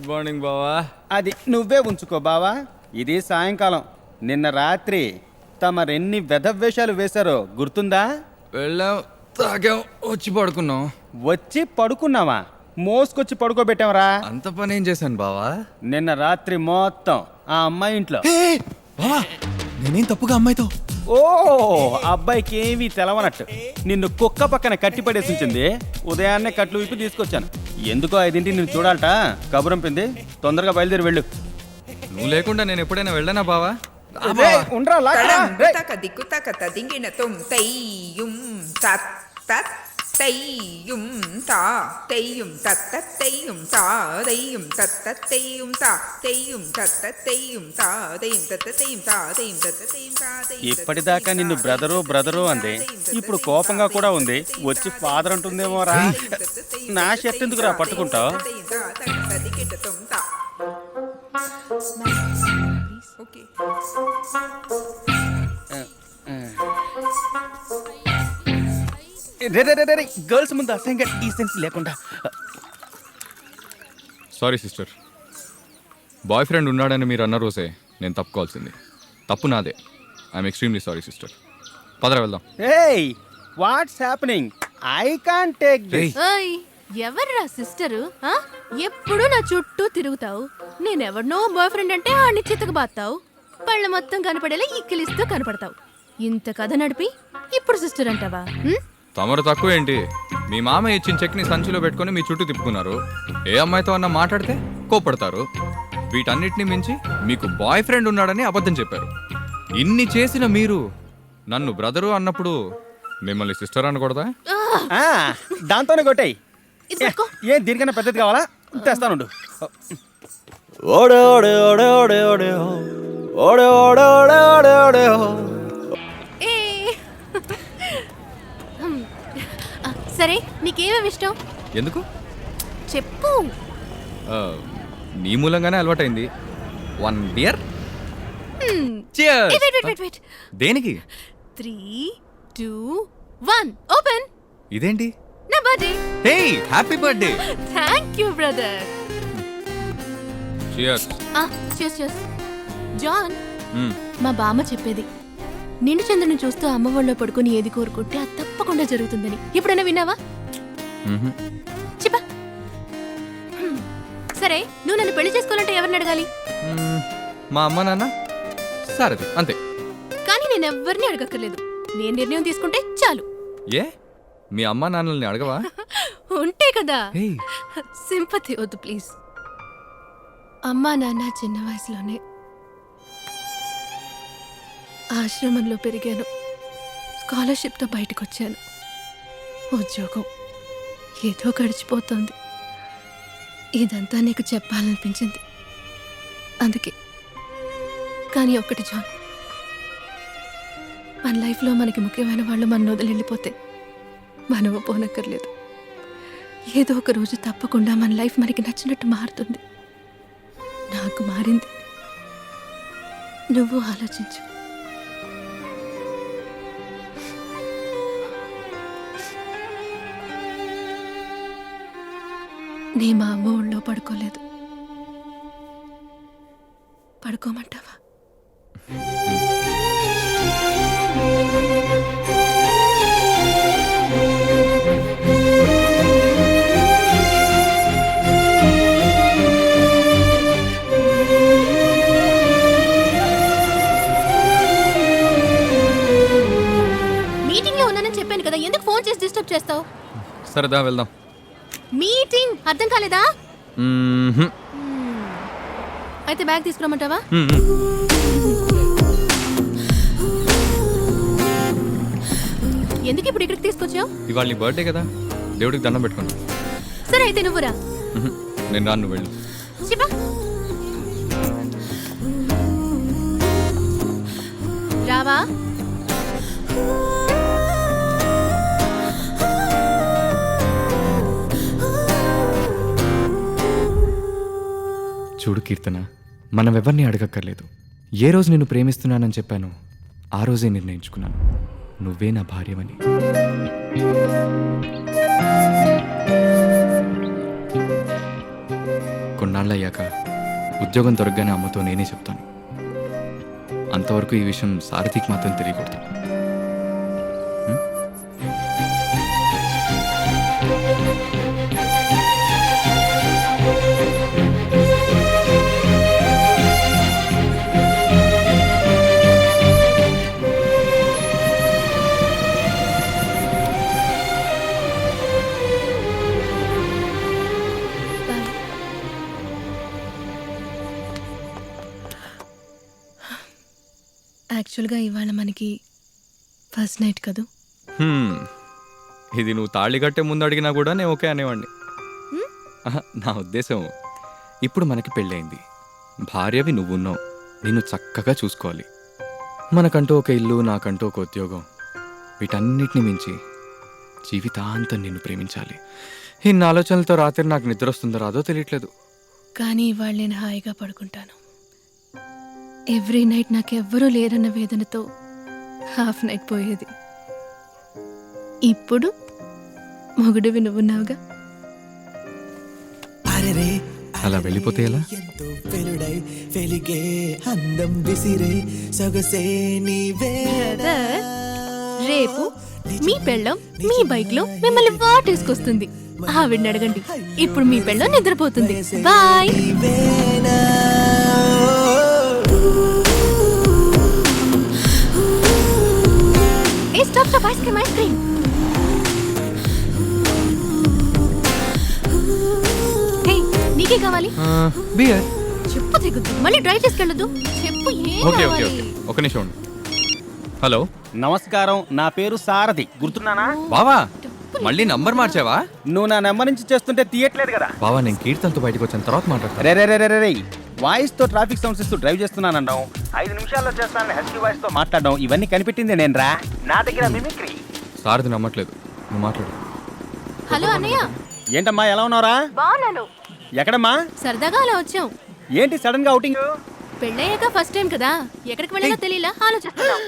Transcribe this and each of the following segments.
Morning బావా. అది నువ్వే ఉంచుకో బావా. ఇది సాయంకాలం. నిన్న రాత్రి తమరెన్ని వెధవేషాలు వేశారో గుర్తుందా? వెళ్ళాం, తాగాం, వచ్చి పడుకున్నాం. వచ్చి పడుకున్నావా? మోసుకొచ్చి పడుకోబెట్టావరా? అంత పని ఏం చేశాను బావా? నిన్న రాత్రి మొత్తం ఆ అమ్మాయి ఇంట్లో. బావా నేనేం తప్పుగా అమ్మాయితో? ఓ అబ్బాయికి ఏమీ తెలవనట్టు నిన్ను కుక్క పక్కన కట్టి పడేసి ఉంచింది. ఉదయాన్నే కట్లు విప్పి తీసుకొచ్చాను. ఎందుకో 5ంటికి నిన్ను చూడాలట. కబురంపింది. తొందరగా బయలుదేరి వెళ్ళు. నువ్వు లేకుండా నేను ఎప్పుడైనా వెళ్ళానా బావా? ఉండరా దింగిన తుమ్ తయ్యుం తత్ తత్ తయ్యుం తా తయ్యుం తత్ తయ్యుం తా తయ్యుం తత్ తయ్యుం తా తయ్యుం తత్ తయ్యుం తా తయ్యుం తత్ తయ్యుం తా తయ్యుం తత్ తయ్యుం తా. ఇప్పటిదాకా నిన్ను బ్రదరు అంది. ఇప్పుడు కోపంగా కూడా ఉంది. వచ్చి ఫాదర్ అంటుందేమో రా. నా షర్ట్ ఎందుకు రా పట్టుకుంటావు? గర్ల్స్ ముందు అసహ్యంగా డీసెన్సీ లేకుండా. సారీ సిస్టర్, బాయ్ ఫ్రెండ్ ఉన్నాడని మీరు అన్న రోజే నేను తప్పుకోవాల్సింది. తప్పు నాదే. I'm extremely sorry sister. పదరా వెళ్దాం. ఏయ్ what's happening? I can't take this. ఓయ్ ఎవర్రా సిస్టరు? ఎప్పుడు నా చుట్టూ తిరుగుతావు. నేనెవరినో బాయ్ ఫ్రెండ్ అంటే ఆడిని చితకబాస్తావు. పళ్ళ మొత్తం కనపడేలా ఇక్కిలిస్తూ కనపడతావు. ఇంత కథ నడిపి ఇప్పుడు సిస్టర్ అంటావా? తమరు తక్కువ ఏంటి? మీ మామ ఇచ్చిన చెక్ని సంచిలో పెట్టుకొని మీ చుట్టూ తిప్పుకున్నారు. ఏ అమ్మాయితో అన్న మాట్లాడితే కోపడతారు. వీటన్నిటిని మించి మీకు బాయ్ ఫ్రెండ్ ఉన్నాడని అబద్ధం చెప్పారు. ఇన్ని చేసిన మీరు నన్ను బ్రదరు అన్నప్పుడు మిమ్మల్ని సిస్టర్ అనకూడదా? దాంతోనే కొట్టాయి. ఏ దీనికన్నా పెద్దది కావాలా? తెస్తానుండు. సరే నీకేమేమి ఇష్టం? ఎందుకు చెప్పు. నీ మూలంగానే అలవాటైంది. 1 బియర్. దేనికి? 3, 2, 1 ఓపెన్. ఇదేంటి? నా birthday. Hey happy birthday. Thank you brother. Cheers. Cheers. John, మా బామ్మ చెప్పేది నిండు చంద్రుని చూస్తూ అమ్మ వాళ్ళలో పడుకుని ఏది కోరుకుంటే అది తప్పకుండా జరుగుతుందని. ఎప్పుడైనా విన్నావా? చెప్పా. సరే నువ్వు నన్ను పెళ్లి చేసుకోవాలంటే ఎవరిని అడగాలి? మా అమ్మ నాన్న. సరే అంతే. కానీ నేను ఎవరిని అడగక్కర్లేదు. నేను నిర్ణయం తీసుకుంటే చాలు. ఏ మీ అమ్మ నాన్నల్ని అడగవా? ఉంటే కదా. సింపతి వద్దు ప్లీజ్. అమ్మా నాన్న చిన్న వయసులోనే ఆశ్రమంలో పెరిగాను. స్కాలర్షిప్తో బయటకు వచ్చాను. ఉద్యోగం ఏదో గడిచిపోతుంది. ఇదంతా నీకు చెప్పాలనిపించింది అందుకే. కానీ ఒక్కటి జాన్, మన లైఫ్లో మనకి ముఖ్యమైన వాళ్ళు మన వదిలి వెళ్ళిపోతే మనము పోనక్కర్లేదు. ఏదో ఒక రోజు తప్పకుండా మన లైఫ్ మనకి నచ్చినట్టు మారుతుంది. నాకు మారింది. నువ్వు ఆలోచించు. నీ మా అమ్మ ఒళ్ళో పడుకోలేదు. పడుకోమంటావా? మీటింగ్ లో ఉన్నానని చెప్పాను కదా, ఎందుకు ఫోన్ చేసి డిస్టర్బ్ చేస్తావు? సరదా వెళ్దాం. మీటింగ్ అర్థం కాలేదా? అయితే బ్యాగ్ తీసుకురమ్మంటావా? ఎందుకు ఇప్పుడు ఇక్కడికి తీసుకొచ్చావు? ఇవాళ నీ బర్త్డే కదా, దేవుడికి దండం పెట్టుకున్నా. సరే అయితే నువ్వురా. నేను రాను, నువ్వు వెళ్ళు. చెప్పా రావా? చూడు కీర్తన, మనం ఎవరిని అడగక్కర్లేదు. ఏ రోజు నేను ప్రేమిస్తున్నానని చెప్పాను ఆ రోజే నిర్ణయించుకున్నాను, నువ్వే నా భార్యవని. కొన్నాళ్ళ కొన్నాళ్ళు అయ్యాక ఉద్యోగం దొరకగానే అమ్మతో నేనే చెప్తాను. అంతవరకు ఈ విషయం సారథికి మాత్రం తెలియకూడదు. యాక్చువల్గా ఇవాళ మనకి ఫస్ట్ నైట్ కదూ. ఇది నువ్వు తాళి కట్టే ముందు అడిగినా కూడా నేను ఓకే అనేవాడిని. నా ఉద్దేశం, ఇప్పుడు మనకి పెళ్ళయింది, భార్యవి నువ్వున్నావు, నిన్ను చక్కగా చూసుకోవాలి. మనకంటూ ఒక ఇల్లు, నాకంటూ ఒక ఉద్యోగం, వీటన్నిటిని మించి జీవితాంతం నిన్ను ప్రేమించాలి. ఇన్ని ఆలోచనలతో రాత్రి నాకు నిద్ర వస్తుందో రాదో తెలియట్లేదు. కానీ ఇవాళ నేను హాయిగా పడుకుంటాను. ఎవ్రీ నైట్ నాకెవ్వరూ లేరన్న వేదనతో హాఫ్ నైట్ పోయేది. ఇప్పుడు మొగుడివి నువ్వున్నావుగా. అలా వెళ్ళిపోతే ఎలా? రేపు మీ పెళ్ళం మీ బైక్ లో మిమ్మల్ని వాటేసుకొస్తుంది. ఆవిడని అడగండి. ఇప్పుడు మీ పెళ్ళం నిద్రపోతుంది. Bye. Stop, stop, ice cream, ice cream. Hey, నీకే కావాలి? బియర్. చెప్పు తెగుద్దు. మళ్ళీ డ్రైవ్ చేసుకెళ్ళదు. చెప్పు ఏం ఓకే ఓకే కావాలి? ఓకే, ఒక నిమిషం ఉండు. హలో నమస్కారం, నా పేరు సారథి, గుర్తున్నానా? బావా, మళ్ళీ నంబర్ మార్చావా? నువ్వు నా నెంబర్ నుంచి చేస్తుంటే తీయట్లేదు కదా. బావా, నేను కీర్తనతో బయటకు వచ్చిన తర్వాత మాట్లాడతాను. రే రే రే రే రే వాయిస్ తో ట్రాఫిక్ సౌండ్స్ ఇస్తూ డ్రైవ్ చేస్తున్నానంటాం, 5 నిమిషాల్లో చేస్తాను హెస్కీ వాయిస్ తో మాట్లాడడం, ఇవన్నీ కనిపెట్టింది నేను రా. నా దగ్గర మిమిక్రీ. సారథి నమ్మట్లేదు, నువ్వు మాట్లాడు. హలో అన్నయ్య. ఏంటమ్మా, ఎలా ఉన్నావురా? బాగున్నాను. ఎక్కడమ్మా? సరదాగా అలా వచ్చాం. ఏంటి సడన్ గా అవుటింగ్? పెళ్ళయ్యాక ఫస్ట్ టైం కదా, ఎక్కడికి వెళ్ళాలో తెలియలా, ఆలోచిస్తున్నాం.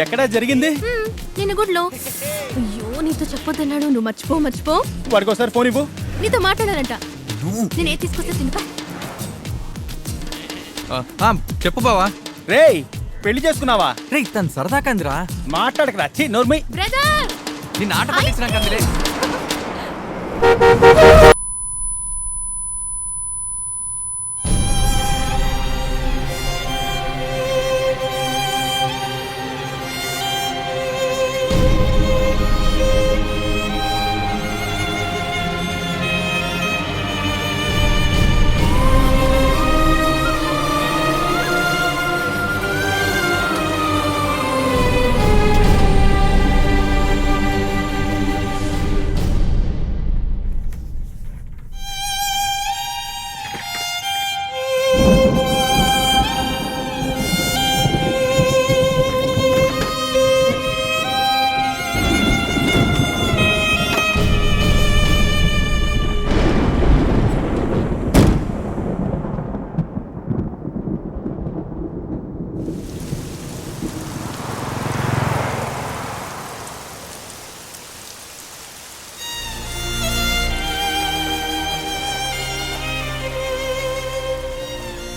ఎక్కడా జరిగింది? నిన్న గుడ్లో. అయ్యో, నీతో చెప్పొద్దన్నాడు, నువ్వు మర్చిపో. వాడికి ఒకసారి ఫోన్ ఇవ్వు. నీతో మాట్లాడాలంట. నేను ఏ తీసుకొస్తే తినపా. చెప్పు బావా. రేయ్, పెళ్లి చేసుకున్నావా? రే, తను సరదా కందిరా, మాట్లాడకరా. ఛీ, నోర్మై. బ్రదర్, నిన్ను ఆట పట్టించిన కందిలే.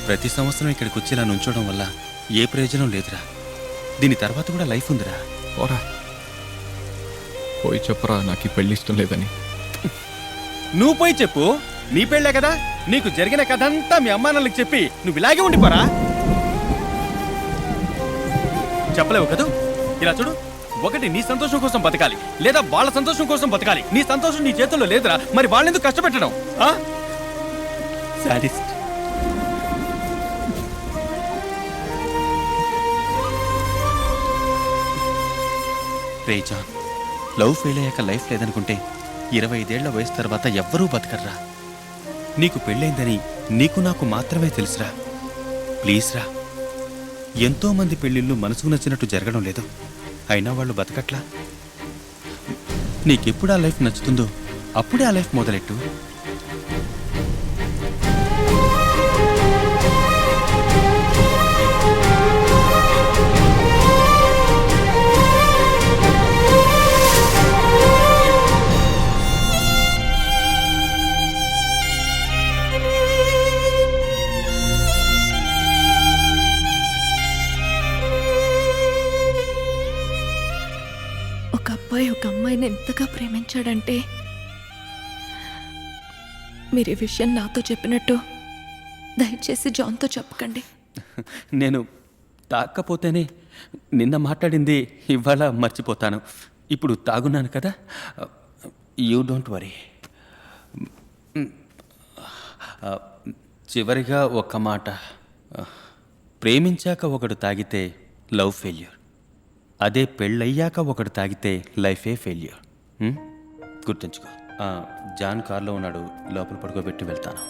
ప్రతి సంవత్సరం ఇక్కడికి వచ్చి ఇలా నుంచోవడం వల్ల ఏ ప్రయోజనం లేదురా. దీని తర్వాత కూడా లైఫ్ ఉందిరా. పోరా, పోయి చెప్పరా నాకు ఈ పెళ్లి ఇష్టం లేదని. నువ్వు పోయి చెప్పు, నీ పెళ్ళే కదా. నీకు జరిగిన కథ అంతా మీ అమ్మా నాన్నలకు చెప్పి నువ్వు ఇలాగే ఉండిపోరా. చెప్పలేవు కదా. ఇలా చూడు, ఒకటి నీ సంతోషం కోసం బతకాలి, లేదా వాళ్ళ సంతోషం కోసం బతకాలి. నీ సంతోషం నీ చేతుల్లో లేదురా, మరి వాళ్ళెందుకు కష్టపెట్టడం? సాడిస్ట్. రే జాన్, లవ్ ఫెయిల్ అయ్యాక లైఫ్ లేదనుకుంటే 25 ఏళ్ల వయసు తర్వాత ఎవ్వరూ బతకర్రా. నీకు పెళ్ళైందని నీకు నాకు మాత్రమే తెలుసురా. ప్లీజ్ రా. ఎంతో మంది పెళ్ళిళ్ళు మనసుకు నచ్చినట్టు జరగడం లేదు, అయినా వాళ్ళు బతకట్లా. నీకెప్పుడు ఆ లైఫ్ నచ్చుతుందో అప్పుడే ఆ లైఫ్ మొదలెట్టు. అబ్బాయి ఒక అమ్మాయిని ఎంతగా ప్రేమించాడంటే మీరు ఈ విషయం నాతో చెప్పినట్టు దయచేసి జాన్తో చెప్పకండి. నేను తాకపోతేనే నిన్న మాట్లాడింది ఇవాళ మర్చిపోతాను. ఇప్పుడు తాగున్నాను కదా, యూ డోంట్ వరీ. చివరిగా ఒక్క మాట, ప్రేమించాక ఒకడు తాగితే లవ్ ఫెయిల్యూర్, అదే పెళ్ళయ్యాక ఒకడు తాగితే లైఫే ఫెయిల్యూర్. గుర్తుంచుకో. జాన్ కార్లో ఉన్నాడు, లోపల పడుకోబెట్టి వెళ్తాను.